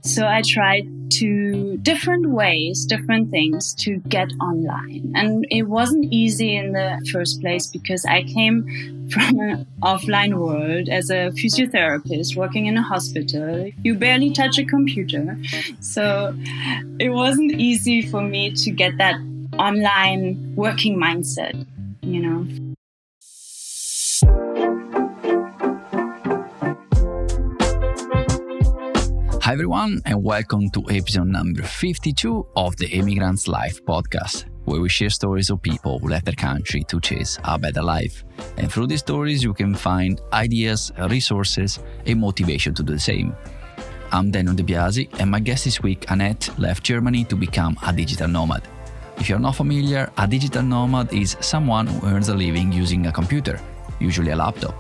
So I tried different things to get online. And it wasn't easy in the first place because I came from an offline world as a physiotherapist working in a hospital. You barely touch a computer. So it wasn't easy for me to get that online working mindset, you know. Hi everyone, and welcome to episode number 52 of the Emigrant's Life podcast, where we share stories of people who left their country to chase a better life. And through these stories, you can find ideas, resources, and motivation to do the same. I'm Daniel De Biasi, and my guest this week, Annette, left Germany to become a digital nomad. If you're not familiar, a digital nomad is someone who earns a living using a computer, usually a laptop,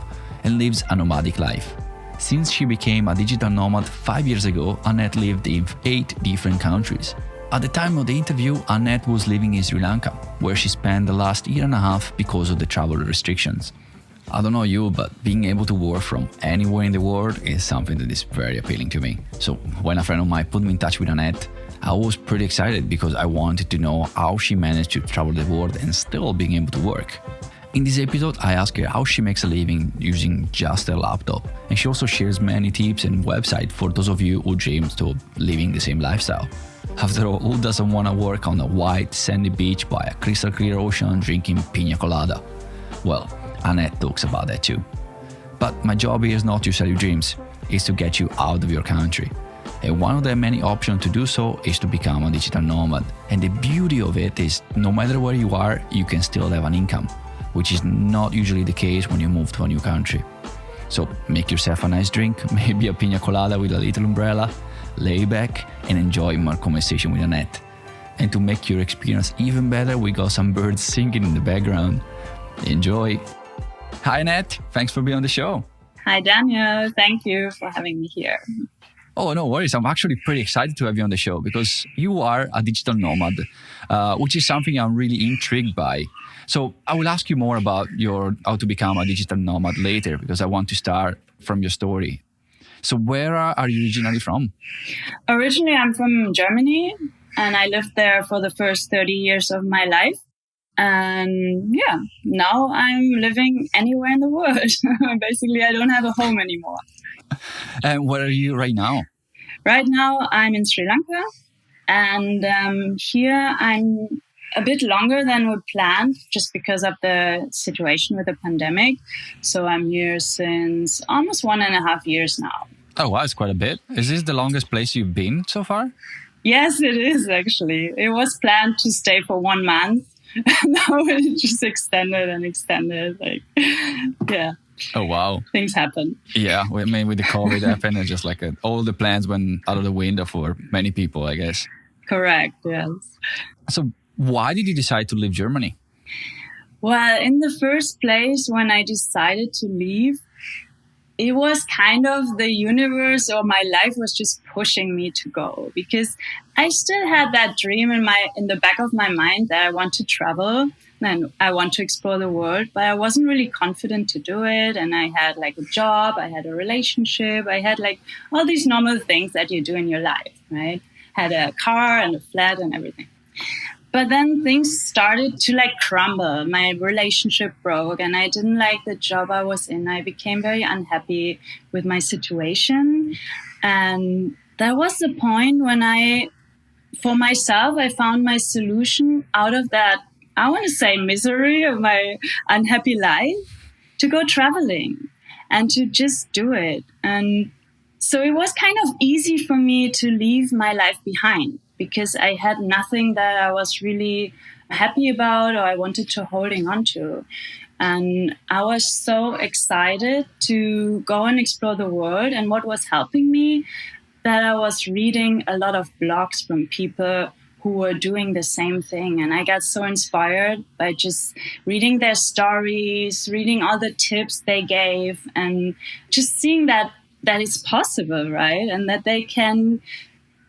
and lives a nomadic life. Since she became a digital nomad 5 years ago, Annette lived in 8 different countries. At the time of the interview, Annette was living in Sri Lanka, where she spent the last year and a half because of the travel restrictions. I don't know you, but being able to work from anywhere in the world is something that is very appealing to me. So when a friend of mine put me in touch with Annette, I was pretty excited because I wanted to know how she managed to travel the world and still being able to work. In this episode, I ask her how she makes a living using just her laptop, and she also shares many tips and websites for those of you who dream of living the same lifestyle. After all, who doesn't want to work on a white, sandy beach by a crystal clear ocean drinking pina colada? Well, Annette talks about that too. But my job here is not to sell you dreams, it's to get you out of your country. And one of the many options to do so is to become a digital nomad. And the beauty of it is, no matter where you are, you can still have an income, which is not usually the case when you move to a new country. So make yourself a nice drink, maybe a pina colada with a little umbrella, lay back and enjoy my conversation with Annette. And to make your experience even better, we got some birds singing in the background. Enjoy. Hi Annette, thanks for being on the show. Hi Daniel, thank you for having me here. Oh, no worries. I'm actually pretty excited to have you on the show because you are a digital nomad, which is something I'm really intrigued by. So I will ask you more about how to become a digital nomad later because I want to start from your story. So where are you originally from? Originally, I'm from Germany and I lived there for the first 30 years of my life. And yeah, now I'm living anywhere in the world. Basically, I don't have a home anymore. And where are you right now? Right now, I'm in Sri Lanka. And here I'm a bit longer than we planned just because of the situation with the pandemic. So I'm here since almost 1.5 years now. Oh, wow, it's quite a bit. Is this the longest place you've been so far? Yes, it is actually. It was planned to stay for 1 month. Now it just extended. Yeah. Oh, wow. Things happen. Yeah, with the COVID happened, and just like all the plans went out of the window for many people, I guess. Correct, yes. So why did you decide to leave Germany? Well, in the first place, when I decided to leave, it was kind of the universe or my life was just pushing me to go because I still had that dream in the back of my mind that I want to travel and I want to explore the world, but I wasn't really confident to do it. And I had like a job, I had a relationship, I had like all these normal things that you do in your life, right? Had a car and a flat and everything. But then things started to like crumble. My relationship broke and I didn't like the job I was in. I became very unhappy with my situation. And that was the point when I found my solution out of that, I want to say misery of my unhappy life to go traveling and to just do it. And so it was kind of easy for me to leave my life behind, because I had nothing that I was really happy about or I wanted to holding on to. And I was so excited to go and explore the world. And what was helping me, that I was reading a lot of blogs from people who were doing the same thing. And I got so inspired by just reading their stories, reading all the tips they gave, and just seeing that it's possible, right? And that they can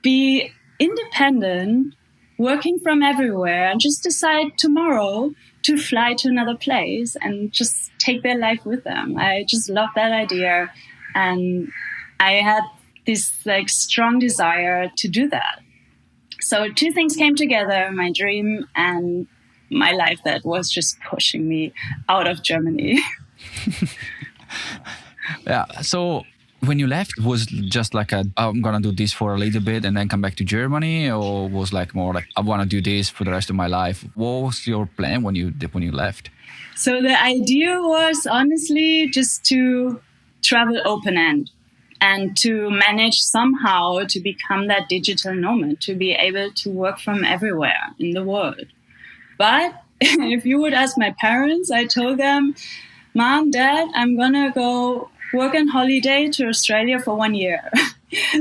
be independent, working from everywhere, and just decide tomorrow to fly to another place and just take their life with them. I just love that idea. And I had this like strong desire to do that. So two things came together, my dream and my life that was just pushing me out of Germany. Yeah. So when you left, was just like I'm gonna do this for a little bit and then come back to Germany, or was like more like I want to do this for the rest of my life? What was your plan when you left? So the idea was honestly just to travel open end and to manage somehow to become that digital nomad, to be able to work from everywhere in the world. But if you would ask my parents, I told them, Mom, Dad, I'm going to go work on holiday to Australia for 1 year.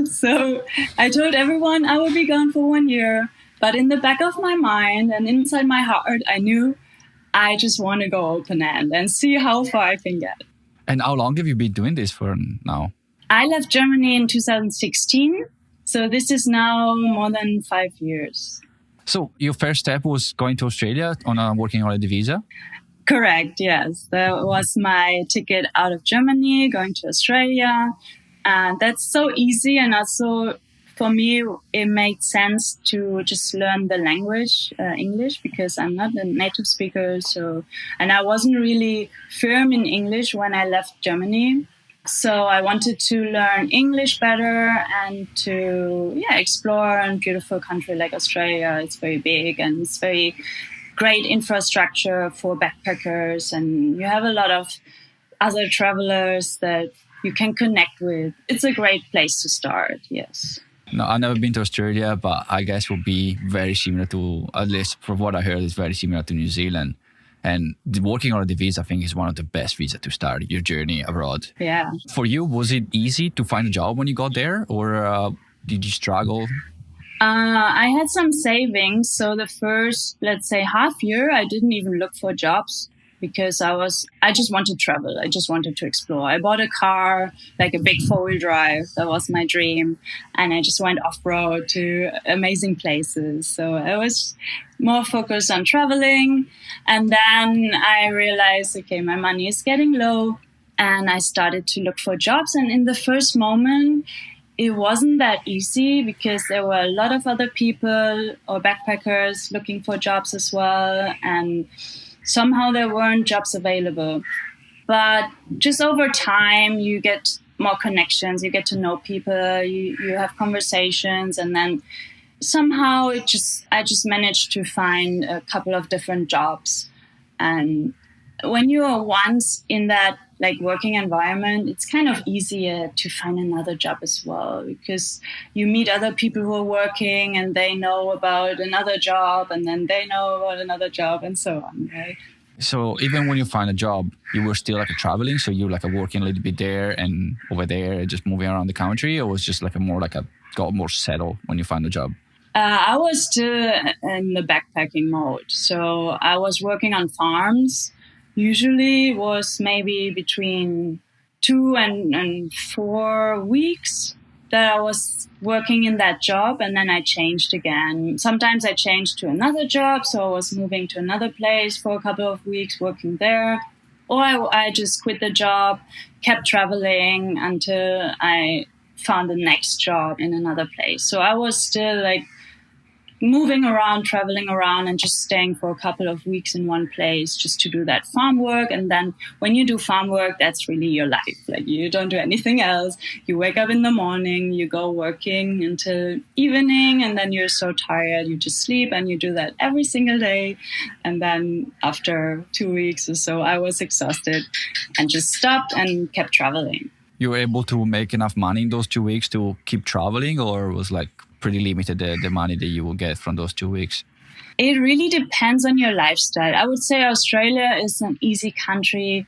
So I told everyone I will be gone for 1 year. But in the back of my mind and inside my heart, I knew I just want to go open end and see how far I can get. And how long have you been doing this for now? I left Germany in 2016. So this is now more than 5 years. So your first step was going to Australia on a working holiday visa? Correct, yes. That was my ticket out of Germany, going to Australia. And that's so easy. And also for me, it made sense to just learn the language, English, because I'm not a native speaker. And I wasn't really firm in English when I left Germany. So I wanted to learn English better and to explore a beautiful country like Australia. It's very big and it's very great infrastructure for backpackers, and you have a lot of other travelers that you can connect with. It's a great place to start, yes. No, I've never been to Australia, but I guess will be very similar to, at least from what I heard, it's very similar to New Zealand. And the working on the visa, I think, is one of the best visas to start your journey abroad. Yeah. For you, was it easy to find a job when you got there, or did you struggle? I had some savings. So the first, let's say, half year, I didn't even look for jobs because I just wanted to travel. I just wanted to explore. I bought a car, like a big 4-wheel drive. That was my dream. And I just went off-road to amazing places. So I was more focused on traveling. And then I realized, okay, my money is getting low. And I started to look for jobs. And in the first moment, it wasn't that easy because there were a lot of other people or backpackers looking for jobs as well. And somehow there weren't jobs available. But just over time, you get more connections, you get to know people, you have conversations. And then somehow I just managed to find a couple of different jobs. And when you are once in that like working environment, it's kind of easier to find another job as well because you meet other people who are working and they know about another job and then they know about another job and so on, right? So even when you find a job, you were still like traveling, so you like working a little bit there and over there, just moving around the country, or was just like got more settled when you find a job? I was still in the backpacking mode, so I was working on farms. Usually was maybe between 2 and 4 weeks that I was working in that job, and then I changed again. Sometimes I changed to another job, so I was moving to another place for a couple of weeks working there. Or I just quit the job, kept traveling until I found the next job in another place. So I was still like moving around, traveling around, and just staying for a couple of weeks in one place just to do that farm work. And then when you do farm work, that's really your life. Like you don't do anything else. You wake up in the morning, you go working until evening, and then you're so tired, you just sleep, and you do that every single day. And then after 2 weeks or so, I was exhausted and just stopped and kept traveling. You were able to make enough money in those 2 weeks to keep traveling, or was like pretty limited the money that you will get from those 2 weeks? It really depends on your lifestyle. I would say Australia is an easy country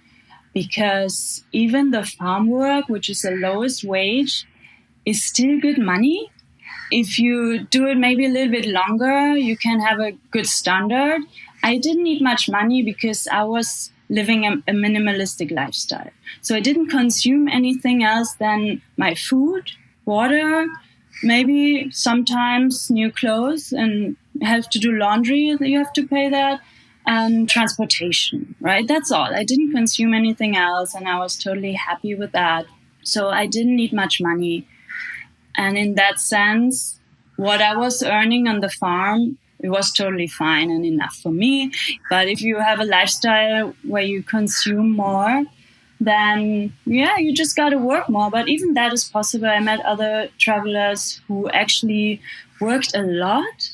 because even the farm work, which is the lowest wage, is still good money. If you do it maybe a little bit longer, you can have a good standard. I didn't need much money because I was living a minimalistic lifestyle. So I didn't consume anything else than my food, water, maybe sometimes new clothes, and have to do laundry, you have to pay that, and transportation, right? That's all. I didn't consume anything else, and I was totally happy with that. So I didn't need much money. And in that sense, what I was earning on the farm, it was totally fine and enough for me. But if you have a lifestyle where you consume more, then yeah, you just got to work more. But even that is possible. I met other travelers who actually worked a lot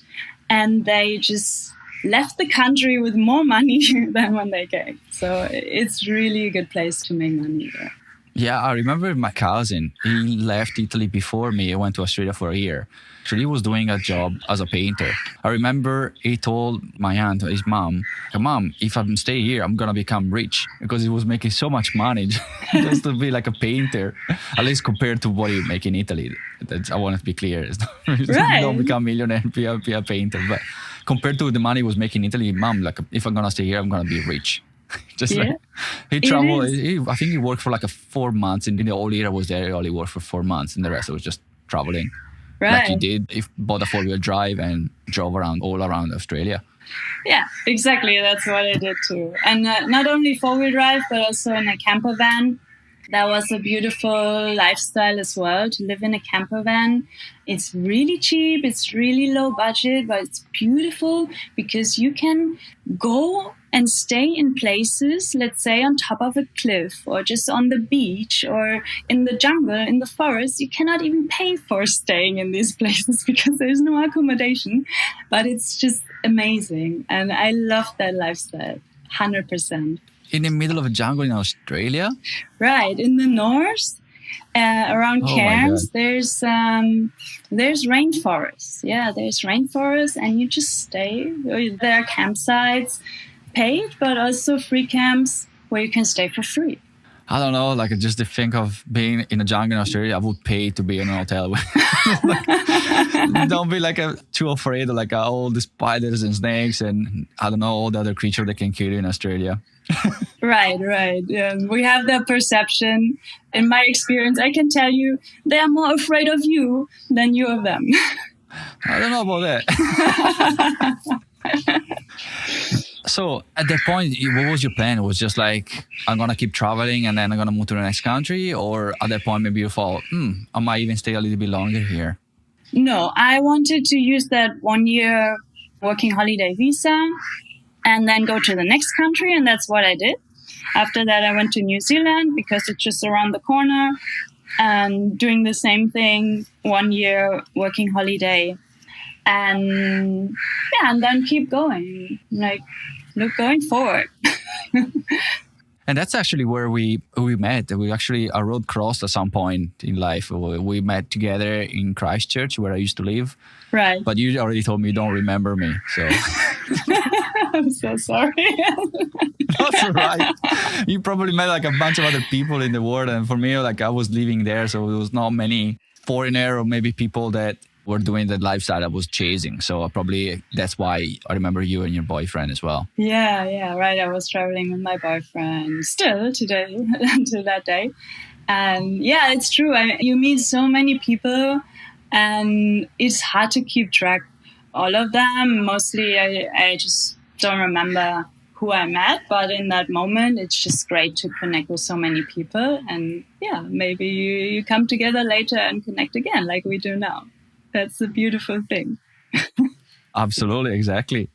and they just left the country with more money than when they came. So it's really a good place to make money there. Yeah, I remember my cousin. He left Italy before me. He went to Australia for a year. So he was doing a job as a painter. I remember he told my aunt, his mom, Mom, if I stay here, I'm going to become rich. Because he was making so much money just to be like a painter, at least compared to what he make in Italy. I want to be clear. Right. Don't become a millionaire, be a painter. But compared to the money he was making in Italy, Mom, like, if I'm going to stay here, I'm going to be rich. Just yeah, like he traveled. I think he worked for like 4 months, and in the whole year I was there, he only worked for 4 months, and the rest was just traveling. right. Like you did, if bought a 4-wheel drive and drove around all around Australia. Yeah, exactly. That's what I did too. And not only 4-wheel drive, but also in a camper van. That was a beautiful lifestyle as well, to live in a camper van. It's really cheap, it's really low budget, but it's beautiful because you can go and stay in places, let's say on top of a cliff or just on the beach or in the jungle, in the forest. You cannot even pay for staying in these places because there's no accommodation, but it's just amazing. And I love that lifestyle, 100%. In the middle of a jungle in Australia? Right, in the north, around Cairns, there's rainforests. Yeah, there's rainforests, and you just stay. There are campsites, paid, but also free camps where you can stay for free. I don't know, like just to think of being in a jungle in Australia, I would pay to be in an hotel. Like, don't be like too afraid of like all the spiders and snakes and I don't know, all the other creatures that can kill you in Australia. Right. Yeah. We have that perception. In my experience, I can tell you they are more afraid of you than you of them. I don't know about that. So at that point, what was your plan? It was just like, I'm going to keep traveling and then I'm going to move to the next country? Or at that point, maybe you thought, I might even stay a little bit longer here? No, I wanted to use that 1 year working holiday visa and then go to the next country. And that's what I did. After that, I went to New Zealand because it's just around the corner and doing the same thing, 1 year working holiday. And then keep going, like going forward. And that's actually where we met. We actually, our road crossed at some point in life. We met together in Christchurch, where I used to live. Right. But you already told me you don't remember me, so. I'm so sorry. That's all right. You probably met like a bunch of other people in the world. And for me, like I was living there, so there was not many foreigner or maybe people that were doing the lifestyle I was chasing. So probably that's why I remember you and your boyfriend as well. Yeah, right. I was traveling with my boyfriend still today, to that day. And yeah, it's true. You meet so many people and it's hard to keep track all of them. Mostly I just don't remember who I met, but in that moment, it's just great to connect with so many people. And yeah, maybe you come together later and connect again like we do now. That's a beautiful thing. Absolutely, exactly.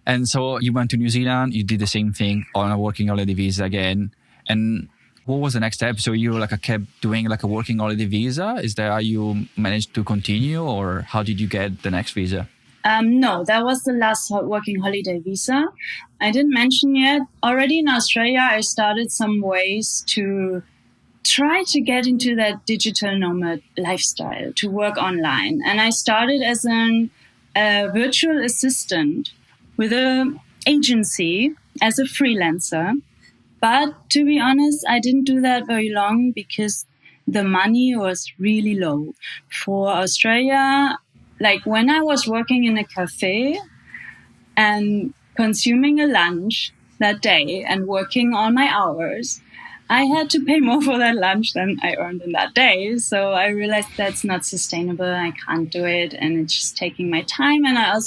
And so you went to New Zealand, you did the same thing on a working holiday visa again. And what was the next step? So you kept doing like a working holiday visa? Is that how you managed to continue, or how did you get the next visa? No, that was the last working holiday visa. I didn't mention yet. Already in Australia, I started some ways to try to get into that digital nomad lifestyle, to work online. And I started as a virtual assistant with an agency as a freelancer. But to be honest, I didn't do that very long because the money was really low. For Australia, like when I was working in a cafe and consuming a lunch that day and working all my hours, I had to pay more for that lunch than I earned in that day. So I realized that's not sustainable. I can't do it. And it's just taking my time. And I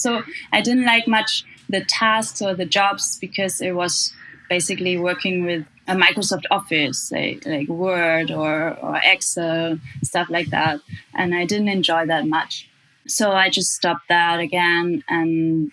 didn't like much the tasks or the jobs because it was basically working with Microsoft Office, like Word or Excel, stuff like that. And I didn't enjoy that much. So I just stopped that again and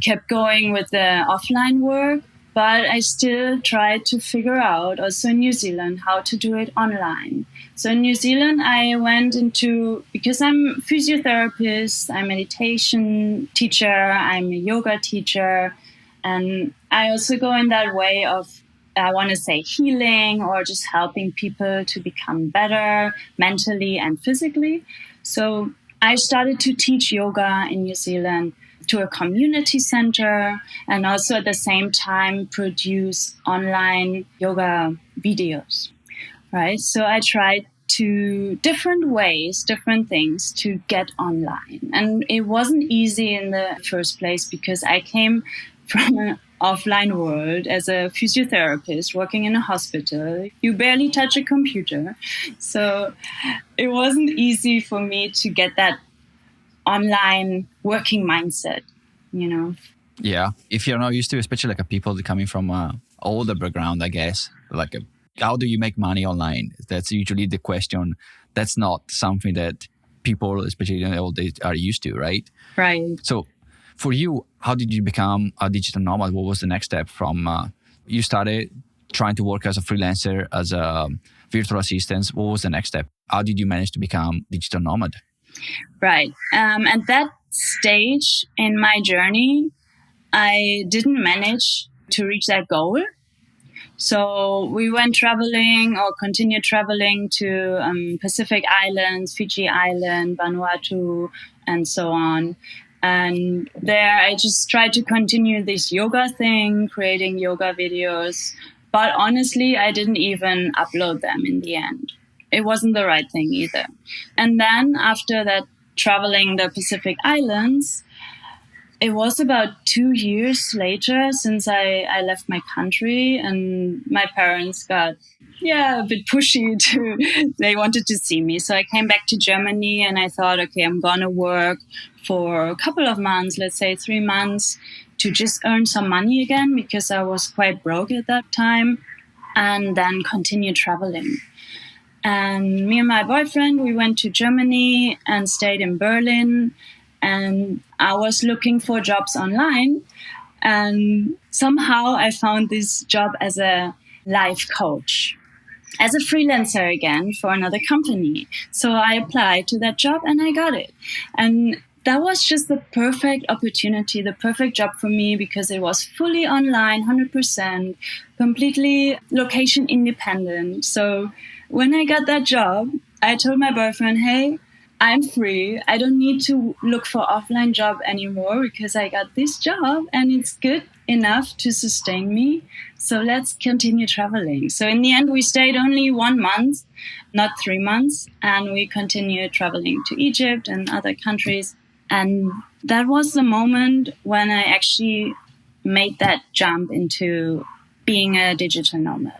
kept going with the offline work. But I still tried to figure out, also in New Zealand, how to do it online. So in New Zealand, I went into, because I'm a physiotherapist, I'm a meditation teacher, I'm a yoga teacher, and I also go in that way of, I want to say, healing or just helping people to become better mentally and physically. So I started to teach yoga in New Zealand to a community center, and also at the same time produce online yoga videos, right? So I tried to different ways, different things to get online. And it wasn't easy in the first place because I came from an offline world as a physiotherapist working in a hospital. You barely touch a computer. So it wasn't easy for me to get that online working mindset, you know. Yeah, if you're not used to, especially like a people coming from a older background, I guess, like how do you make money online? That's usually the question. That's not something that people, especially in the old days, are used to, right? Right. So for you, how did you become a digital nomad? What was the next step from you started trying to work as a freelancer, as a virtual assistant? What was the next step? How did you manage to become digital nomad? Right. At that stage in my journey, I didn't manage to reach that goal. So we went traveling or continued traveling to Pacific Islands, Fiji Island, Vanuatu, and so on. And there I just tried to continue this yoga thing, creating yoga videos. But honestly, I didn't even upload them in the end. It wasn't the right thing either. And then after that, traveling the Pacific Islands, it was about 2 years later since I left my country, and my parents got, a bit pushy they wanted to see me. So I came back to Germany and I thought, okay, I'm going to work for a couple of months, let's say 3 months, to just earn some money again because I was quite broke at that time, and then continue traveling. And me and my boyfriend, we went to Germany and stayed in Berlin. And I was looking for jobs online. And somehow I found this job as a life coach, as a freelancer again for another company. So I applied to that job and I got it. And that was just the perfect opportunity, the perfect job for me because it was fully online, 100%, completely location independent. So when I got that job, I told my boyfriend, hey, I'm free. I don't need to look for offline job anymore because I got this job and it's good enough to sustain me. So let's continue traveling. So in the end, we stayed only 1 month, not 3 months. And we continued traveling to Egypt and other countries. And that was the moment when I actually made that jump into being a digital nomad.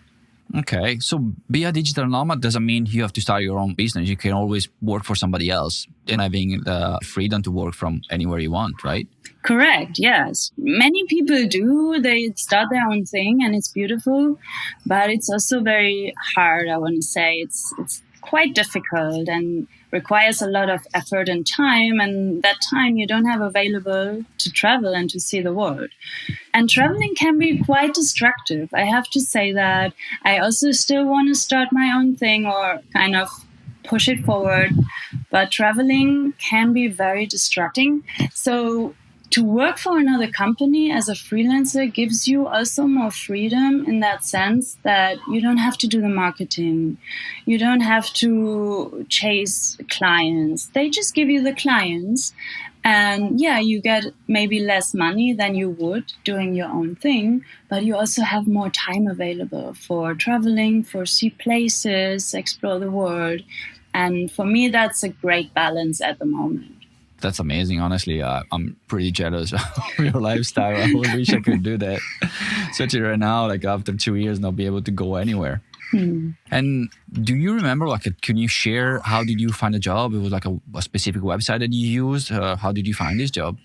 Okay, so be a digital nomad doesn't mean you have to start your own business. You can always work for somebody else and having the freedom to work from anywhere you want, right? Correct, yes. Many people do. They start their own thing and it's beautiful, but it's also very hard, I want to say. It's quite difficult and requires a lot of effort and time, and that time you don't have available to travel and to see the world. And traveling can be quite destructive. I have to say that. I also still want to start my own thing or kind of push it forward, but traveling can be very distracting. So to work for another company as a freelancer gives you also more freedom in that sense that you don't have to do the marketing. You don't have to chase clients. They just give you the clients. And you get maybe less money than you would doing your own thing, but you also have more time available for traveling, for see places, explore the world. And for me, that's a great balance at the moment. That's amazing. Honestly, I'm pretty jealous of your lifestyle. I wish I could do that. Especially right now, like after 2 years, not be able to go anywhere. And do you remember, can you share how did you find a job? It was like a specific website that you used. How did you find this job?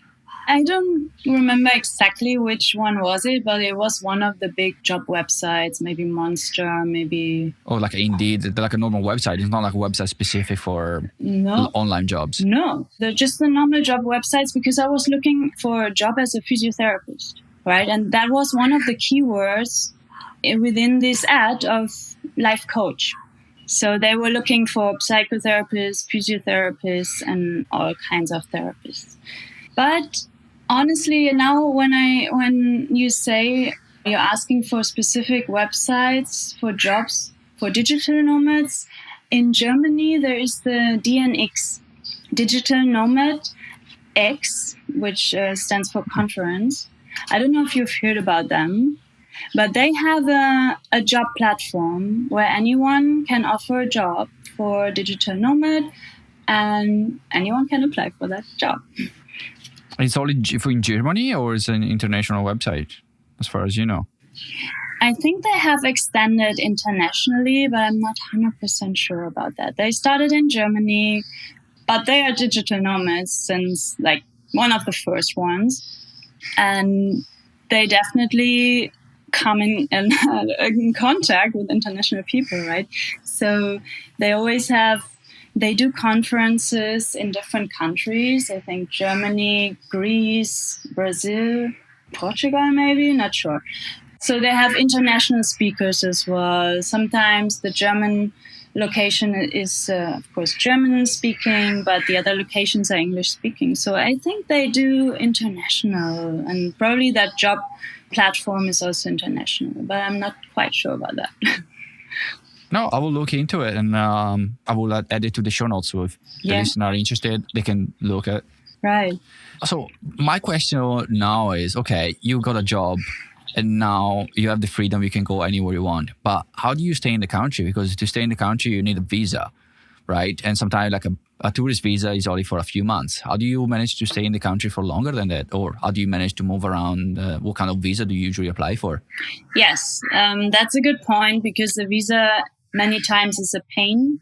I don't remember exactly which one was it, but it was one of the big job websites, maybe Monster, maybe... Oh, like Indeed, like a normal website. It's not like a website specific for online jobs. No, they're just the normal job websites because I was looking for a job as a physiotherapist, right? And that was one of the keywords within this ad of life coach. So they were looking for psychotherapists, physiotherapists, and all kinds of therapists. But honestly, now when you say you're asking for specific websites for jobs for digital nomads, in Germany there is the DNX, Digital Nomad X, which stands for conference. I don't know if you've heard about them, but they have a job platform where anyone can offer a job for digital nomad and anyone can apply for that job. It's only in Germany, or is it an international website, as far as you know? I think they have extended internationally, but I'm not 100% sure about that. They started in Germany, but they are digital nomads since like one of the first ones. And they definitely come in contact with international people, right? So they do conferences in different countries. I think Germany, Greece, Brazil, Portugal, maybe, not sure. So they have international speakers as well. Sometimes the German location is, of course, German speaking, but the other locations are English speaking. So I think they do international, and probably that job platform is also international, but I'm not quite sure about that. No, I will look into it, and I will add it to the show notes. So if the listener are interested, they can look at. Right. So my question now is, okay, you got a job and now you have the freedom, you can go anywhere you want. But how do you stay in the country? Because to stay in the country, you need a visa, right? And sometimes like a tourist visa is only for a few months. How do you manage to stay in the country for longer than that? Or how do you manage to move around? What kind of visa do you usually apply for? Yes, that's a good point, because the visa many times is a pain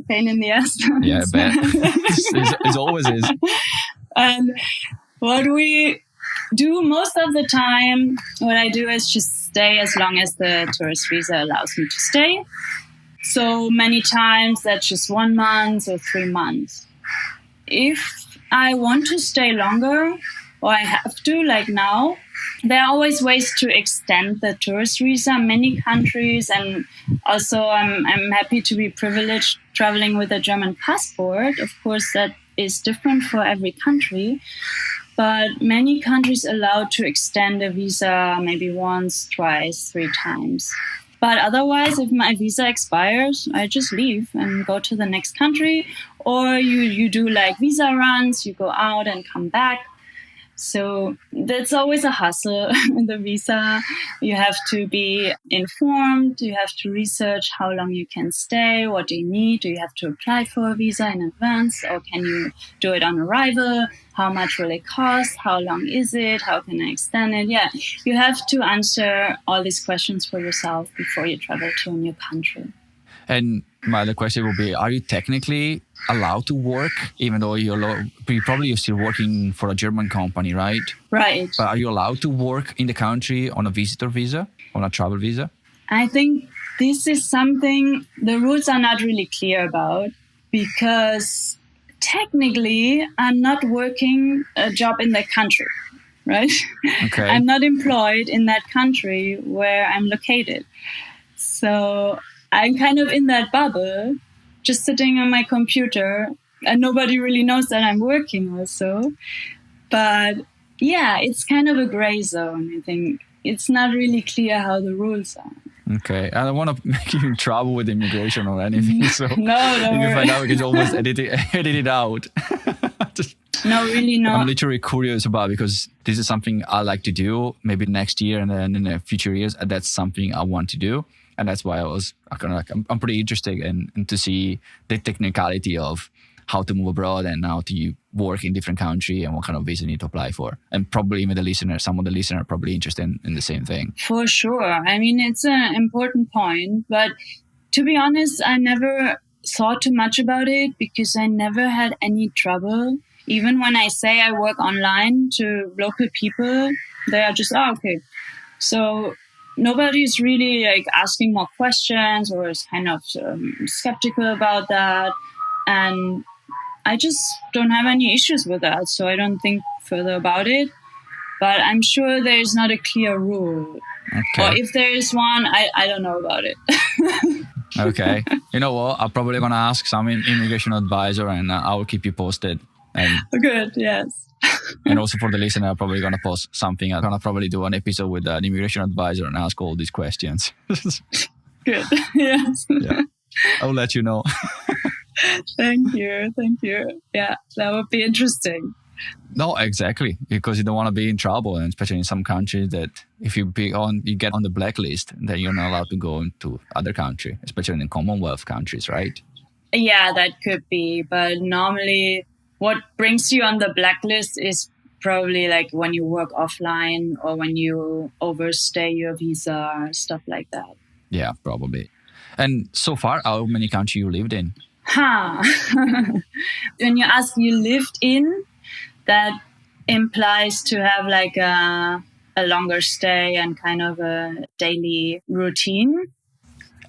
in the ass. Yeah, I bet. it always is. And what we do most of the time, what I do is just stay as long as the tourist visa allows me to stay. So many times that's just 1 month or 3 months. If I want to stay longer, or I have to, like now, there are always ways to extend the tourist visa in many countries. And also I'm happy to be privileged traveling with a German passport. Of course, that is different for every country. But many countries allow to extend a visa maybe once, twice, 3 times. But otherwise, if my visa expires, I just leave and go to the next country. Or you do like visa runs, you go out and come back. So that's always a hustle with the visa. You have to be informed. You have to research how long you can stay. What do you need? Do you have to apply for a visa in advance? Or can you do it on arrival? How much will it cost? How long is it? How can I extend it? Yeah, you have to answer all these questions for yourself before you travel to a new country. And my other question will be, are you technically allowed to work, even though you're still working for a German company, right? Right. But are you allowed to work in the country on a visitor visa, on a travel visa? I think this is something the rules are not really clear about, because technically I'm not working a job in that country, right? Okay. I'm not employed in that country where I'm located. So I'm kind of in that bubble, just sitting on my computer, and nobody really knows that I'm working also. But yeah, it's kind of a gray zone. I think it's not really clear how the rules are. Okay, I don't want to make you in trouble with immigration or anything. So no, if you find out, we can always edit it out. No, really not. I'm literally curious about, because this is something I like to do. Maybe next year and then in the future years, that's something I want to do. And that's why I'm pretty interested in to see the technicality of how to move abroad and how to work in different country and what kind of visa you need to apply for. And probably even some of the listeners are probably interested in the same thing. For sure. I mean, it's an important point. But to be honest, I never thought too much about it, because I never had any trouble Even when I say I work online to local people, they are just, okay. So nobody's really like asking more questions or is kind of skeptical about that. And I just don't have any issues with that. So I don't think further about it. But I'm sure there's not a clear rule. Okay. Or if there is one, I don't know about it. Okay. You know what? I'm probably going to ask some immigration advisor and I will keep you posted. And good, yes. And also for the listener, I'm probably going to post something. I'm going to probably do an episode with an immigration advisor and ask all these questions. Good, yes. Yeah. I'll let you know. Thank you. Yeah, that would be interesting. No, exactly. Because you don't want to be in trouble. And especially in some countries that if you get on the blacklist, then you're not allowed to go into other country, especially in the Commonwealth countries, right? Yeah, that could be. But normally what brings you on the blacklist is probably like when you work offline or when you overstay your visa, stuff like that. Yeah, probably. And so far, how many countries you lived in? When you ask you lived in, that implies to have like a longer stay and kind of a daily routine.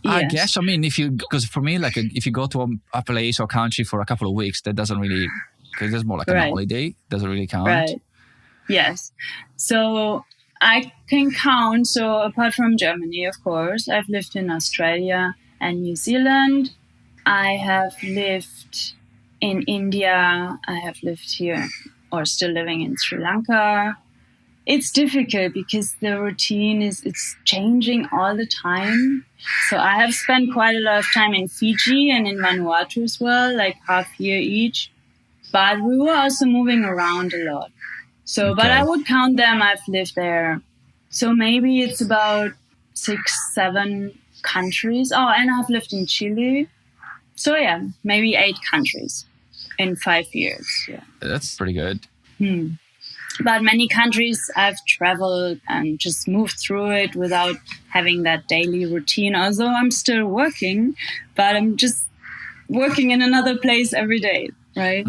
Yes. I guess, because for me, like if you go to a place or country for a couple of weeks, that doesn't really, because it's more like a holiday, doesn't really count. Right. Yes. So I can count. So apart from Germany, of course, I've lived in Australia and New Zealand. I have lived in India. I have lived here or still living in Sri Lanka. It's difficult because the routine it's changing all the time. So I have spent quite a lot of time in Fiji and in Vanuatu as well, like half year each. But we were also moving around a lot. So, okay. But I would count them. I've lived there. So maybe it's about 6-7 countries. Oh, and I've lived in Chile. So yeah, maybe 8 countries in 5 years. Yeah, that's pretty good. But many countries I've traveled and just moved through it without having that daily routine. Although I'm still working, but I'm just working in another place every day, right?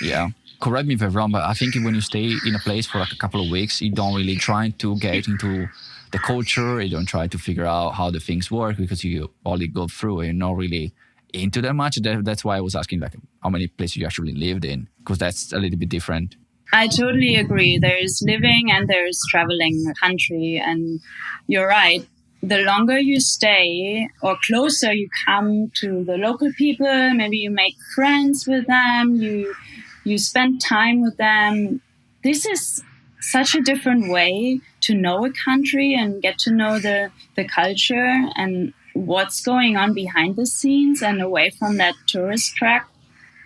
Yeah. Correct me if I'm wrong, but I think when you stay in a place for like a couple of weeks, you don't really try to get into the culture. You don't try to figure out how the things work because you only go through it. You're not really into that much. That's why I was asking like how many places you actually lived in, because that's a little bit different. I totally agree. There's living and there's traveling the country. And you're right. The longer you stay or closer you come to the local people, maybe you make friends with them, you spend time with them. This is such a different way to know a country and get to know the culture and what's going on behind the scenes and away from that tourist track.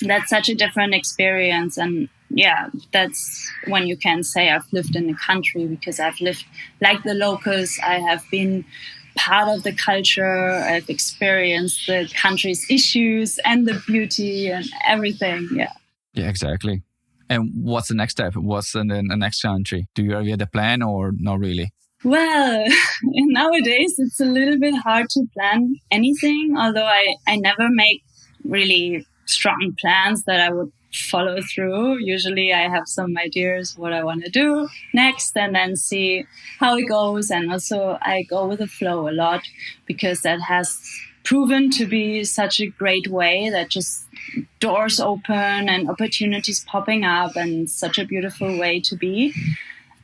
That's such a different experience. And yeah, that's when you can say I've lived in a country, because I've lived like the locals. I have been part of the culture. I've experienced the country's issues and the beauty and everything. Yeah. Yeah, exactly. And what's the next step? What's in the next country? Do you already have a plan or not really? Well, nowadays it's a little bit hard to plan anything, although I never make really strong plans that I would follow through. Usually I have some ideas what I want to do next and then see how it goes. And also I go with the flow a lot, because that has proven to be such a great way that just doors open and opportunities popping up, and such a beautiful way to be.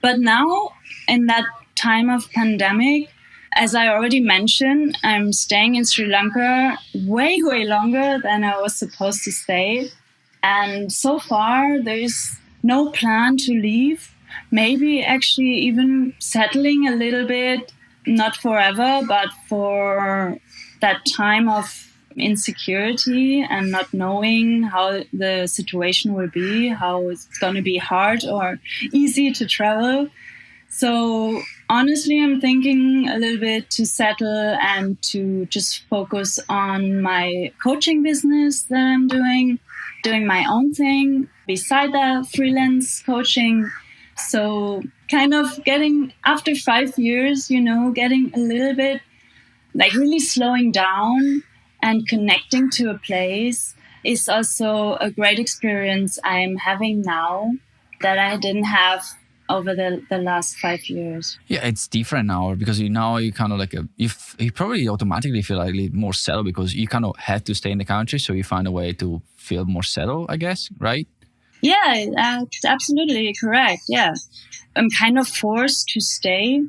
But now in that time of pandemic, as I already mentioned, I'm staying in Sri Lanka way longer than I was supposed to stay. And so far, there's no plan to leave. Maybe actually even settling a little bit, not forever, but for that time of insecurity and not knowing how the situation will be, how it's going to be hard or easy to travel. So honestly, I'm thinking a little bit to settle and to just focus on my coaching business that I'm doing my own thing beside the freelance coaching. So kind of getting, after 5 years, getting a little bit like really slowing down and connecting to a place is also a great experience I'm having now that I didn't have over the last 5 years. Yeah, it's different now because you kind of like you probably automatically feel like a little more settled because you kind of have to stay in the country, so you find a way to feel more settled, I guess, right? Yeah, absolutely correct. Yeah, I'm kind of forced to stay.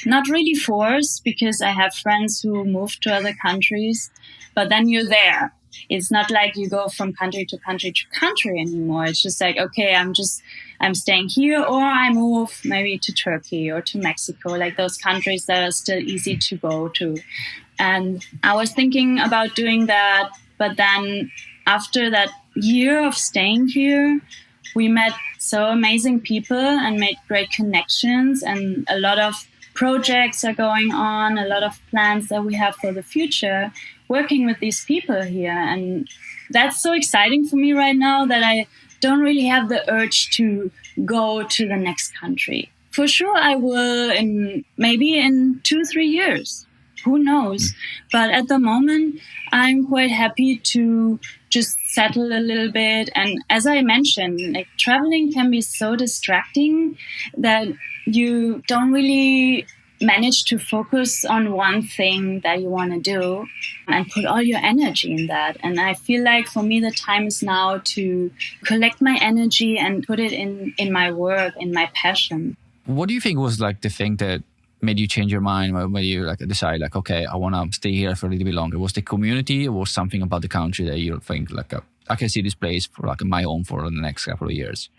Not really forced because I have friends who move to other countries, but then you're there. It's not like you go from country to country to country anymore. It's just like, okay, I'm staying here, or I move maybe to Turkey or to Mexico, like those countries that are still easy to go to. And I was thinking about doing that, but then after that year of staying here, we met so amazing people and made great connections, and a lot of projects are going on, a lot of plans that we have for the future, working with these people here. And that's so exciting for me right now that I don't really have the urge to go to the next country. For sure, I will maybe in 2-3 years. Who knows? But at the moment, I'm quite happy to just settle a little bit. And as I mentioned, like traveling can be so distracting that you don't really manage to focus on one thing that you want to do and put all your energy in that. And I feel like for me, the time is now to collect my energy and put it in my work, in my passion. What do you think was like the thing that made you change your mind when you like decide like, okay, I want to stay here for a little bit longer? Was the community or was something about the country that you think like, I can see this place for like my own for the next couple of years?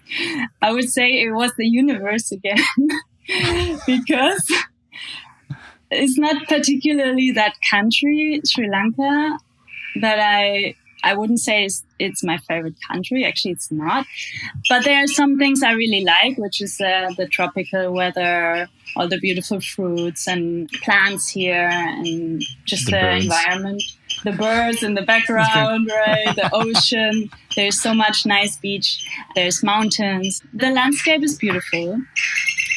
I would say it was the universe again because it's not particularly that country, Sri Lanka, that I wouldn't say it's my favorite country. Actually, it's not. But there are some things I really like, which is the tropical weather, all the beautiful fruits and plants here, and just the environment. The birds in the background, right? The ocean. There's so much nice beach. There's mountains. The landscape is beautiful.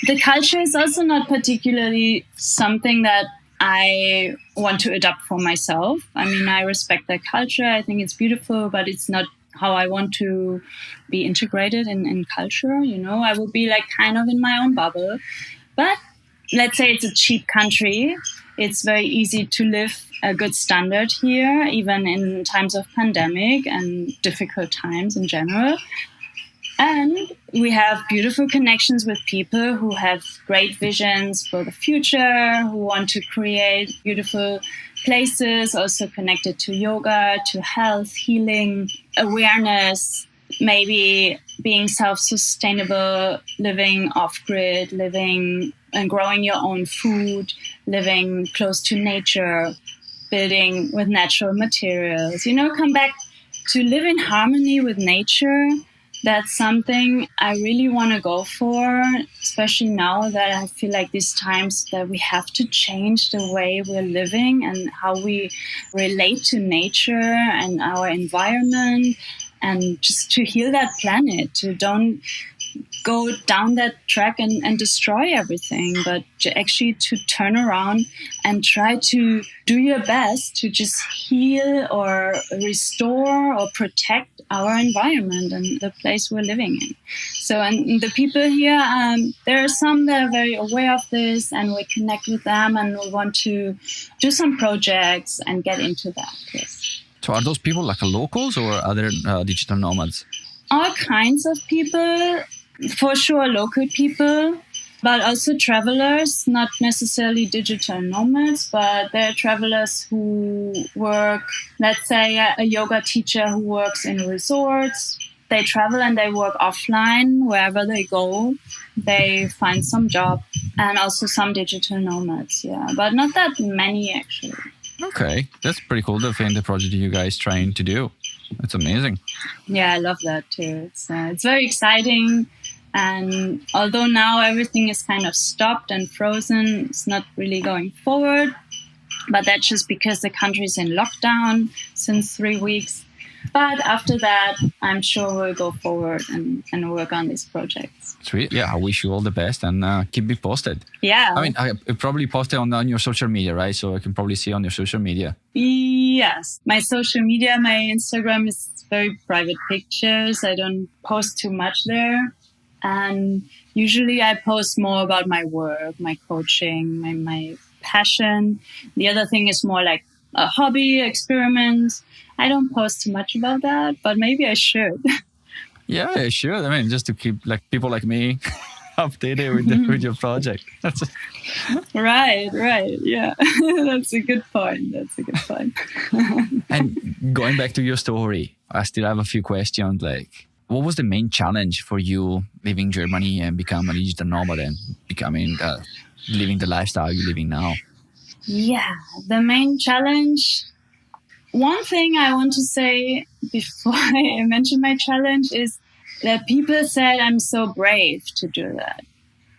The culture is also not particularly something that I want to adopt for myself. I mean, I respect their culture. I think it's beautiful, but it's not how I want to be integrated in culture. You know, I will be like kind of in my own bubble. But let's say it's a cheap country. It's very easy to live a good standard here, even in times of pandemic and difficult times in general. And we have beautiful connections with people who have great visions for the future, who want to create beautiful places, also connected to yoga, to health, healing, awareness, maybe being self-sustainable, living off-grid, living and growing your own food, living close to nature, building with natural materials. You know, come back to live in harmony with nature. That's something I really want to go for, especially now that I feel like these times that we have to change the way we're living and how we relate to nature and our environment, and just to heal that planet, to don't go down that track and destroy everything, but actually to turn around and try to do your best to just heal or restore or protect our environment and the place we're living in. So, and the people here, there are some that are very aware of this, and we connect with them and we want to do some projects and get into that. Yes. So are those people like locals or other digital nomads? All kinds of people. For sure, local people, but also travelers, not necessarily digital nomads, but they're travelers who work, let's say a yoga teacher who works in resorts. They travel and they work offline wherever they go. They find some job, and also some digital nomads, yeah, but not that many actually. Okay, that's pretty cool. The project you guys trying to do. That's amazing. Yeah, I love that too. It's very exciting. And although now everything is kind of stopped and frozen, it's not really going forward. But that's just because the country is in lockdown since 3 weeks. But after that, I'm sure we'll go forward and work on these projects. Sweet. Yeah, I wish you all the best and keep me posted. Yeah. I mean, I probably post it on your social media, right? So I can probably see on your social media. Yes. My social media, my Instagram is very private pictures. I don't post too much there. And usually I post more about my work, my coaching, my passion. The other thing is more like a hobby, experiment. I don't post too much about that, but maybe I should. Yeah, sure. I mean, just to keep like people like me updated with your project. Right. Yeah. That's a good point. And going back to your story, I still have a few questions. Like, what was the main challenge for you leaving Germany and becoming a digital nomad and living the lifestyle you're living now? Yeah, the main challenge. One thing I want to say before I mention my challenge is that people said I'm so brave to do that.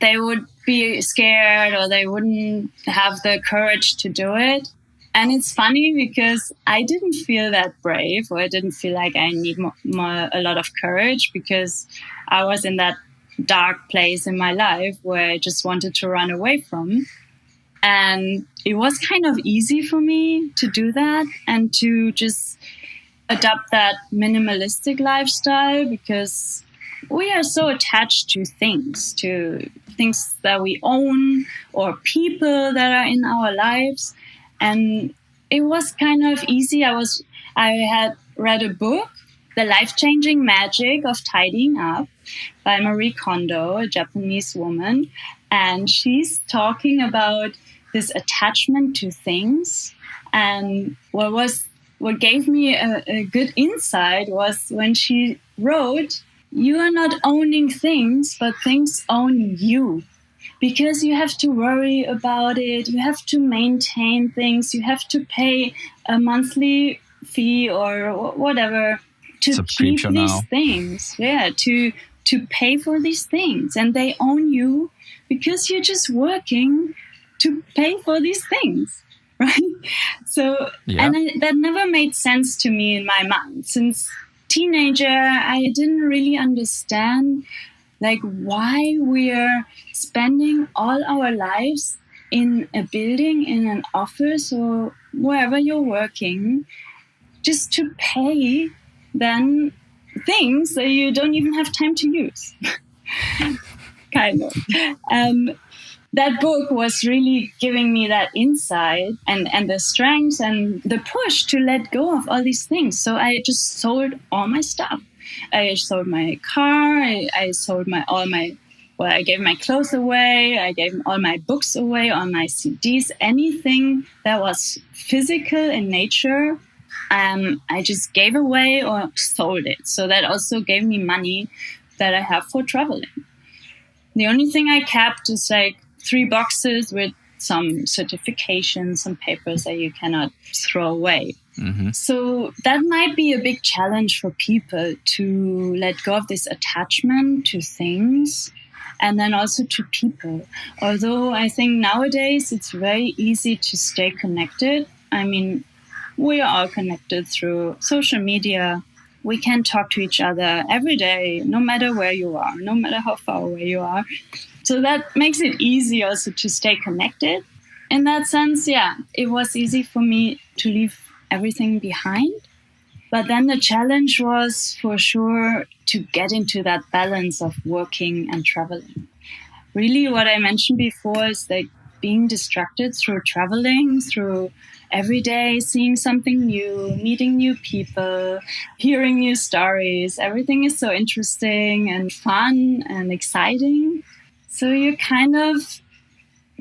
They would be scared or they wouldn't have the courage to do it. And it's funny because I didn't feel that brave, or I didn't feel like I need a lot of courage, because I was in that dark place in my life where I just wanted to run away from. And it was kind of easy for me to do that and to just adopt that minimalistic lifestyle, because we are so attached to things that we own or people that are in our lives. And it was kind of easy. I had read a book, The Life-Changing Magic of Tidying Up, by Marie Kondo, a Japanese woman. And she's talking about this attachment to things. And what gave me a good insight was when she wrote, "You are not owning things, but things own you." Because you have to worry about it, you have to maintain things, you have to pay a monthly fee or whatever to keep these things. Yeah, to pay for these things. And they own you because you're just working to pay for these things, right? So, yeah. And that never made sense to me in my mind. Since teenager, I didn't really understand like why we're spending all our lives in a building, in an office, or wherever you're working, just to pay then things that you don't even have time to use. Kind of. That book was really giving me that insight and the strength and the push to let go of all these things. So I just sold all my stuff. I sold my car. I sold I gave my clothes away. I gave all my books away, all my CDs, anything that was physical in nature. I just gave away or sold it. So that also gave me money that I have for traveling. The only thing I kept is like 3 boxes with some certifications, some papers that you cannot throw away. Mm-hmm. So that might be a big challenge for people to let go of this attachment to things and then also to people. Although I think nowadays it's very easy to stay connected. I mean, we are all connected through social media. We can talk to each other every day, no matter where you are, no matter how far away you are. So that makes it easy also to stay connected. In that sense, yeah, it was easy for me to leave everything behind. But then the challenge was for sure to get into that balance of working and traveling. Really, what I mentioned before is like being distracted through traveling, through every day seeing something new, meeting new people, hearing new stories. Everything is so interesting and fun and exciting. So you kind of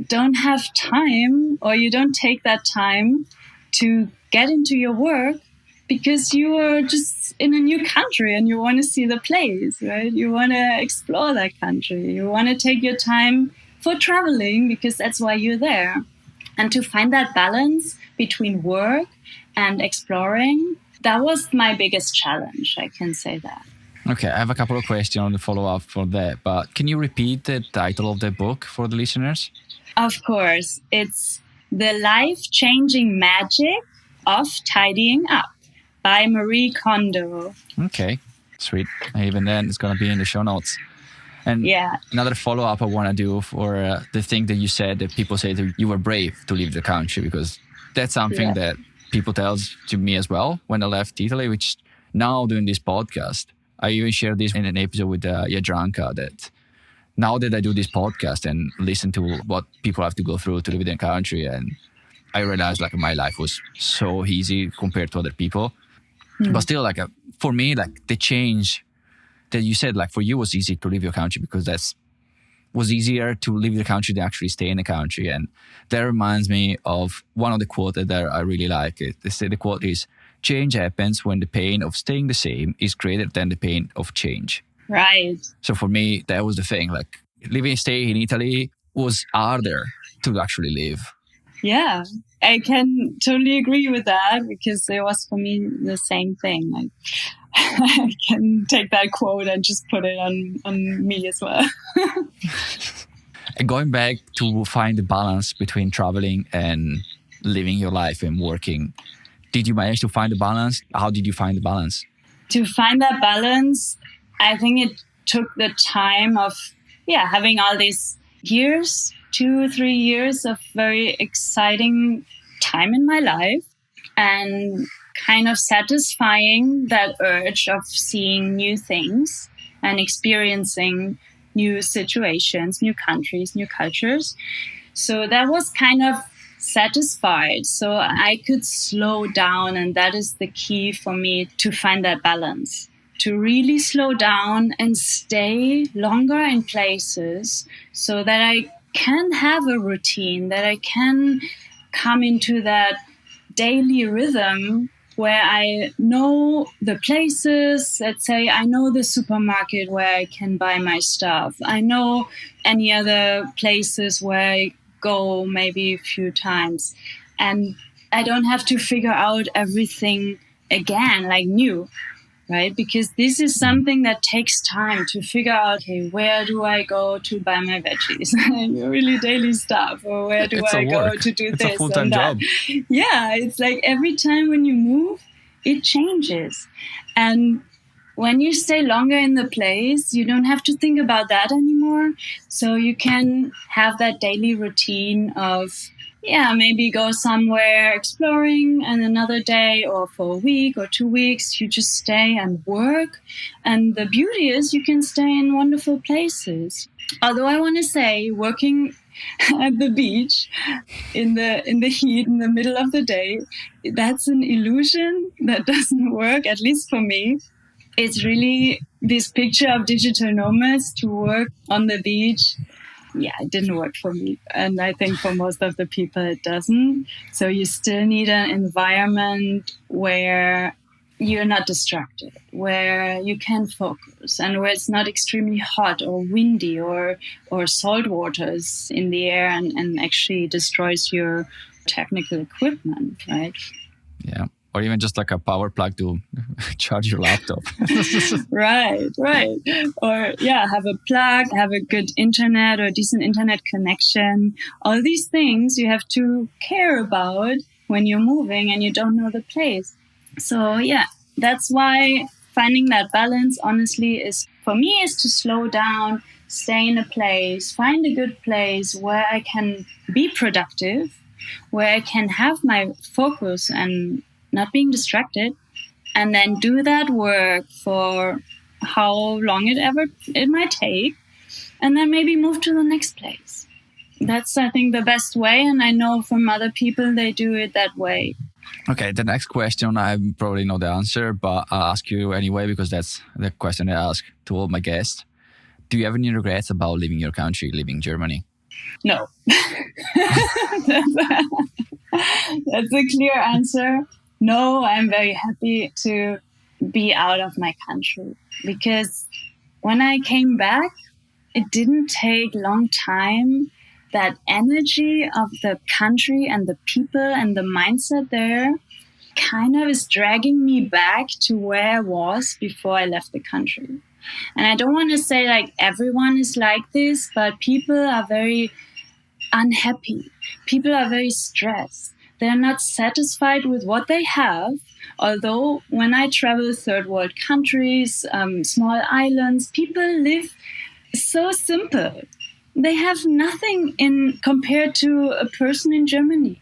don't have time, or you don't take that time to get into your work because you are just in a new country and you want to see the place, right? You want to explore that country. You want to take your time for traveling because that's why you're there. And to find that balance between work and exploring, that was my biggest challenge, I can say that. Okay, I have a couple of questions on the follow-up for that, but can you repeat the title of the book for the listeners? Of course. It's The Life-Changing Magic of Tidying Up by Marie Kondo. Okay, sweet. Even then, it's going to be in the show notes. And another follow-up I want to do for the thing that you said, that people say that you were brave to leave the country, because that's something that people tell to me as well when I left Italy, which now doing this podcast, I even shared this in an episode with Jadranka, that now that I do this podcast and listen to what people have to go through to live in the country, and I realized like my life was so easy compared to other people. But still, like for me, like the change that you said, like for you was easy to leave your country because was easier to leave the country than actually stay in the country. And that reminds me of one of the quotes that I really like. They say the quote is, "Change happens when the pain of staying the same is greater than the pain of change." Right. So for me, that was the thing. Like staying in Italy was harder to actually live. Yeah, I can totally agree with that because it was for me the same thing. Like, I can take that quote and just put it on me as well. And going back to find the balance between traveling and living your life and working, did you manage to find the balance? How did you find the balance? To find that balance, I think it took the time of, having all these years, 2-3 years of very exciting time in my life and kind of satisfying that urge of seeing new things and experiencing new situations, new countries, new cultures. So that was kind of satisfied. So I could slow down, and that is the key for me to find that balance. To really slow down and stay longer in places so that I can have a routine, that I can come into that daily rhythm where I know the places. Let's say I know the supermarket where I can buy my stuff. I know any other places where I go maybe a few times. And I don't have to figure out everything again, like new. Right? Because this is something that takes time to figure out, hey, where do I go to buy my veggies? Really daily stuff. Or where do I go to do it's this a full-time and that? job. Yeah, it's like every time when you move, it changes. And when you stay longer in the place, you don't have to think about that anymore. So you can have that daily routine of, maybe go somewhere exploring, and another day or for a week or 2 weeks, you just stay and work. And the beauty is you can stay in wonderful places. Although I want to say working at the beach in the heat in the middle of the day, that's an illusion that doesn't work, at least for me. It's really this picture of digital nomads to work on the beach. Yeah, it didn't work for me. And I think for most of the people, it doesn't. So you still need an environment where you're not distracted, where you can focus, and where it's not extremely hot or windy or salt waters in the air and actually destroys your technical equipment, right? Yeah. Or even just like a power plug to charge your laptop. Right. Or have a plug, have a good internet or decent internet connection. All these things you have to care about when you're moving and you don't know the place. So that's why finding that balance, honestly, is to slow down, stay in a place, find a good place where I can be productive, where I can have my focus and not being distracted, and then do that work for how long it might take, and then maybe move to the next place. That's, I think, the best way, and I know from other people they do it that way. Okay, the next question, I probably know the answer, but I'll ask you anyway because that's the question I ask to all my guests. Do you have any regrets about leaving your country, leaving Germany? No. That's a clear answer. No, I'm very happy to be out of my country because when I came back, it didn't take a long time. That energy of the country and the people and the mindset there kind of is dragging me back to where I was before I left the country. And I don't want to say like everyone is like this, but people are very unhappy. People are very stressed. They're not satisfied with what they have. Although when I travel third world countries, small islands, people live so simple. They have nothing in compared to a person in Germany.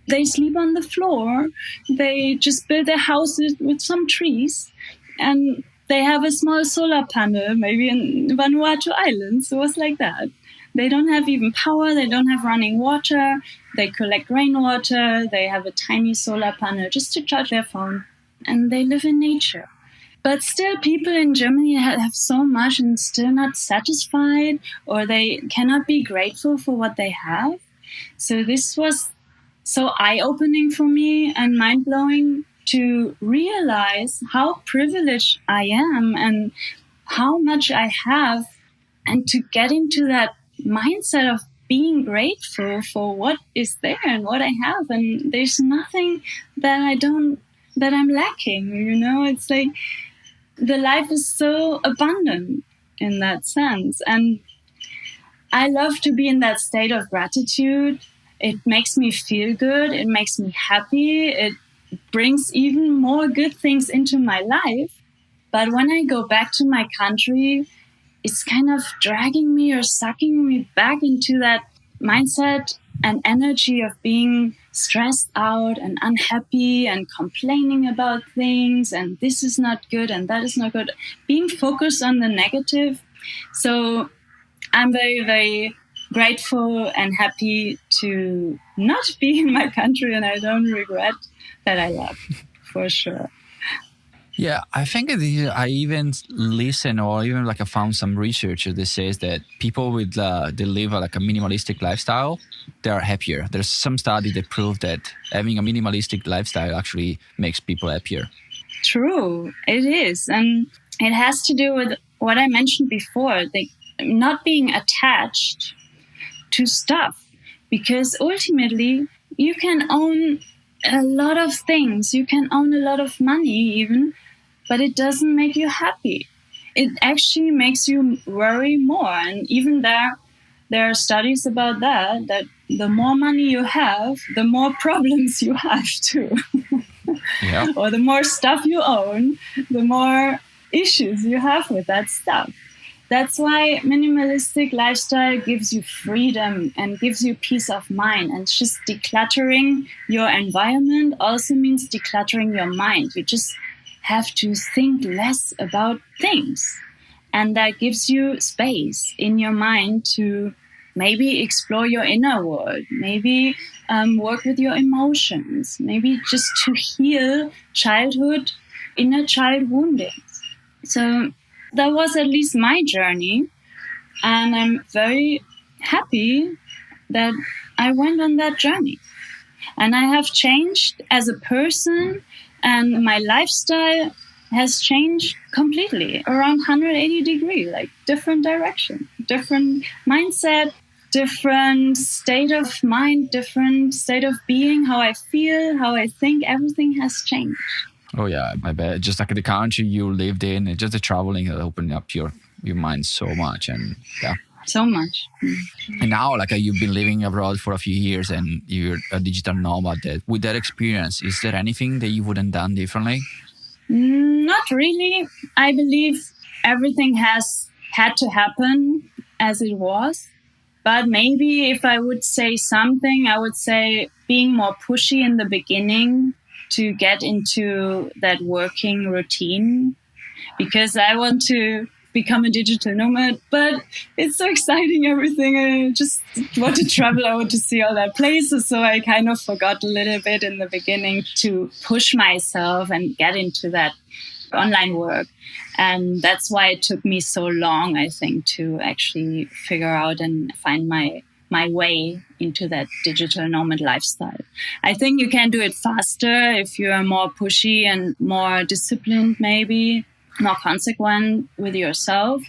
They sleep on the floor. They just build their houses with some trees, and they have a small solar panel, maybe in Vanuatu Islands. It was like that. They don't have even power. They don't have running water. They collect rainwater. They have a tiny solar panel just to charge their phone, and they live in nature. But still, people in Germany have so much and still not satisfied, or they cannot be grateful for what they have. So this was so eye-opening for me and mind-blowing to realize how privileged I am and how much I have, and to get into that mindset of being grateful for what is there and what I have. And there's nothing that I'm lacking, It's like the life is so abundant in that sense. And I love to be in that state of gratitude. It makes me feel good. It makes me happy. It brings even more good things into my life. But when I go back to my country, it's kind of dragging me or sucking me back into that mindset and energy of being stressed out and unhappy and complaining about things, and this is not good and that is not good, being focused on the negative. So I'm very, very grateful and happy to not be in my country, and I don't regret that I left, for sure. Yeah, I think I even listen or even I found some research that says that people with they live a minimalistic lifestyle, they are happier. There's some study that prove that having a minimalistic lifestyle actually makes people happier. True, it is. And it has to do with what I mentioned before, not being attached to stuff, because ultimately you can own a lot of things. You can own a lot of money even, but it doesn't make you happy. It actually makes you worry more. And even there are studies about that the more money you have, the more problems you have too. Yeah. Or the more stuff you own, the more issues you have with that stuff. That's why minimalistic lifestyle gives you freedom and gives you peace of mind. And just decluttering your environment also means decluttering your mind. You just have to think less about things. And that gives you space in your mind to maybe explore your inner world, maybe work with your emotions, maybe just to heal childhood, inner child woundings. So that was at least my journey. And I'm very happy that I went on that journey. And I have changed as a person, and my lifestyle has changed completely around 180 degrees, like different direction, different mindset, different state of mind, different state of being, how I feel, how I think, everything has changed. Oh yeah, I bet. Just the country you lived in, just the traveling opened up your mind so much, and yeah. So much. And now, you've been living abroad for a few years, and you're a digital nomad. With that experience, is there anything that you wouldn't done differently? Not really. I believe everything has had to happen as it was. But maybe if I would say something, I would say being more pushy in the beginning to get into that working routine, because I want to become a digital nomad, but it's so exciting, everything. I just want to travel. I want to see all that places. So I kind of forgot a little bit in the beginning to push myself and get into that online work. And that's why it took me so long, I think, to actually figure out and find my way into that digital nomad lifestyle. I think you can do it faster if you are more pushy and more disciplined, maybe more consequent with yourself.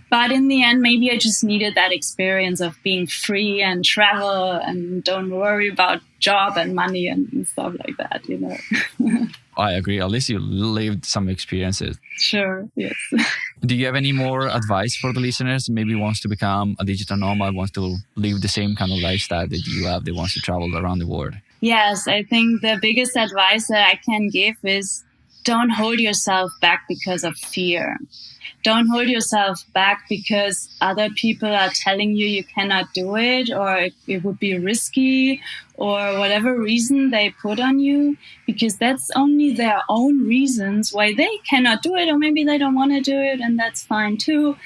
But in the end, maybe I just needed that experience of being free and travel and don't worry about job and money and stuff like that, I agree. At least you lived some experiences. Sure, yes. Do you have any more advice for the listeners? Maybe wants to become a digital nomad, wants to live the same kind of lifestyle that you have, they wants to travel around the world. Yes, I think the biggest advice that I can give is don't hold yourself back because of fear. Don't hold yourself back because other people are telling you you cannot do it, or it would be risky, or whatever reason they put on you, because that's only their own reasons why they cannot do it, or maybe they don't want to do it, and that's fine too.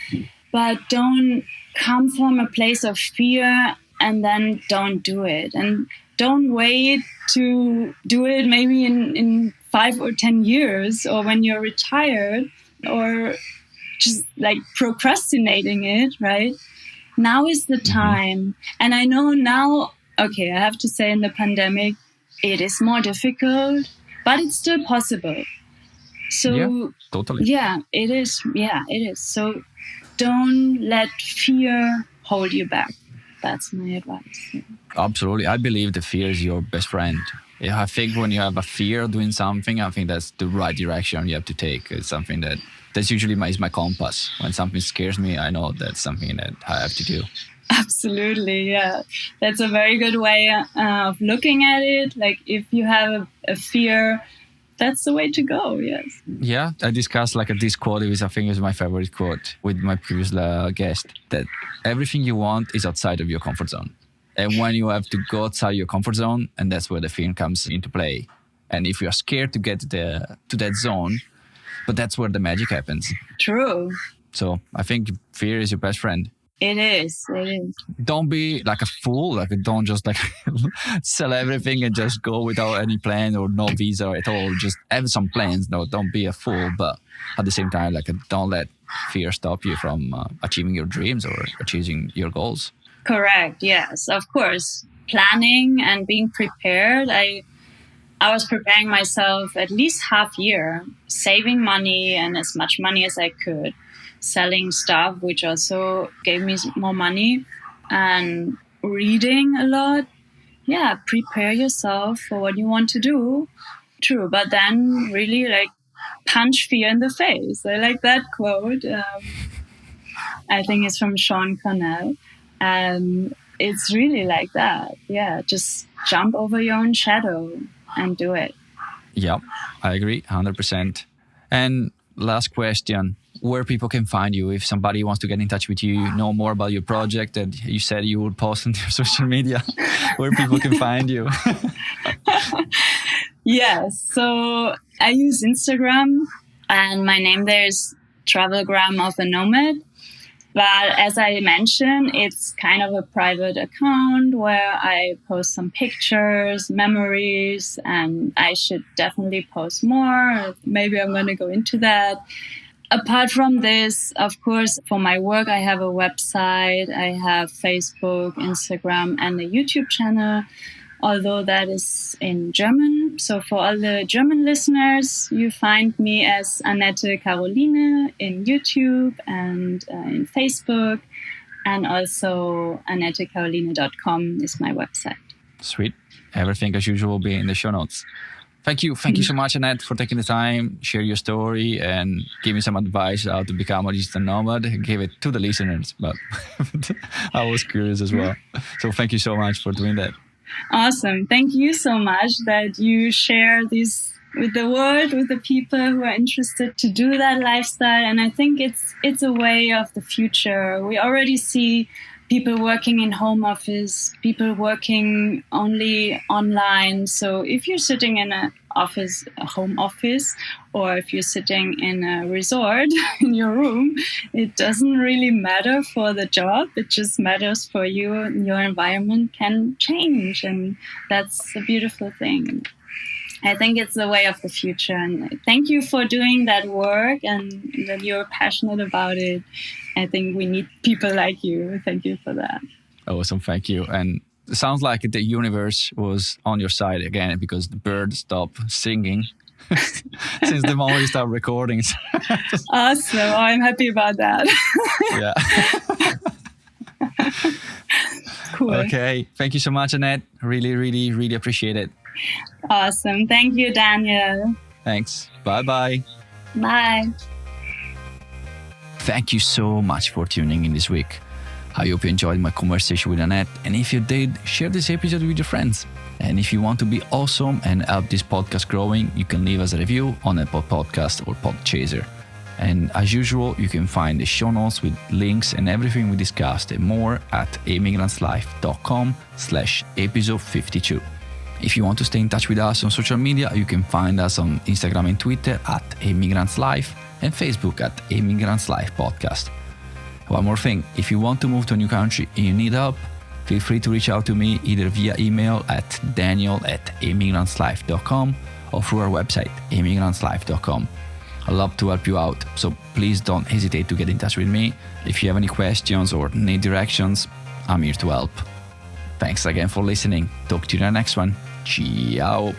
But don't come from a place of fear and then don't do it. And don't wait to do it maybe in 5 or 10 years, or when you're retired, or just like procrastinating it, right? Now is the time. And I know now, okay, I have to say in the pandemic, it is more difficult, but it's still possible. So yeah, totally. Yeah, it is. Yeah, it is. So don't let fear hold you back. That's my advice. Yeah. Absolutely. I believe the fear is your best friend. Yeah, I think when you have a fear of doing something, I think that's the right direction you have to take. It's something that's usually is my compass. When something scares me, I know that's something that I have to do. Absolutely, yeah. That's a very good way of looking at it. Like if you have a fear, that's the way to go, yes. Yeah, I discussed this quote, which I think is my favorite quote with my previous guest, that everything you want is outside of your comfort zone. And when you have to go outside your comfort zone, and that's where the fear comes into play. And if you're scared to get to that zone, but that's where the magic happens. True. So I think fear is your best friend. It is. It is. Don't be like a fool. Don't just sell everything and just go without any plan or no visa at all. Just have some plans. No, don't be a fool. But at the same time, don't let fear stop you from achieving your dreams or achieving your goals. Correct. Yes, of course. Planning and being prepared. I was preparing myself at least half year, saving money and as much money as I could, selling stuff, which also gave me more money, and reading a lot. Yeah, prepare yourself for what you want to do. True, but then really punch fear in the face. I like that quote. I think it's from Sean Connell. And it's really like that. Yeah, just jump over your own shadow and do it. Yeah, I agree, 100%. And last question, where people can find you if somebody wants to get in touch with you, know more about your project that you said you would post on your social media, where people can find you. Yes, so I use Instagram, and my name there is Travelgram of a Nomad. But as I mentioned, it's kind of a private account where I post some pictures, memories, and I should definitely post more. Maybe I'm going to go into that. Apart from this, of course, for my work, I have a website, I have Facebook, Instagram, and a YouTube channel, although that is in German. So for all the German listeners, you find me as Annette Caroline in YouTube and in Facebook. And also AnnetteCaroline.com is my website. Sweet. Everything as usual will be in the show notes. Thank you. Thank you so much, Annette, for taking the time, share your story, and give me some advice how to become a digital nomad. Give it to the listeners, but I was curious as well. So thank you so much for doing that. Awesome. Thank you so much that you share this with the world, with the people who are interested to do that lifestyle. And I think it's a way of the future. We already see people working in home office, people working only online. So if you're sitting in a home office, or if you're sitting in a resort in your room, it doesn't really matter for the job. It just matters for you, and your environment can change. And that's a beautiful thing. I think it's the way of the future. And thank you for doing that work and that you're passionate about it. I think we need people like you. Thank you for that. Awesome. Thank you. And it sounds like the universe was on your side again, because the bird stopped singing since the moment you start recording. Awesome. Oh, I'm happy about that. Yeah. Cool. Okay. Thank you so much, Annette. Really, really, really appreciate it. Awesome. Thank you, Daniel. Thanks. Bye-bye. Bye. Thank you so much for tuning in this week. I hope you enjoyed my conversation with Annette, and if you did, share this episode with your friends. And if you want to be awesome and help this podcast growing, you can leave us a review on Apple Podcast or Podchaser. And as usual, you can find the show notes with links and everything we discussed and more at emigrantslife.com/episode 52. If you want to stay in touch with us on social media, you can find us on Instagram and Twitter at @emigrantslife and Facebook at Emigrants Life Podcast. One more thing, if you want to move to a new country and you need help, feel free to reach out to me either via email at daniel@emigrantslife.com or through our website, emigrantslife.com. I'd love to help you out, so please don't hesitate to get in touch with me. If you have any questions or need directions, I'm here to help. Thanks again for listening. Talk to you in the next one. Ciao.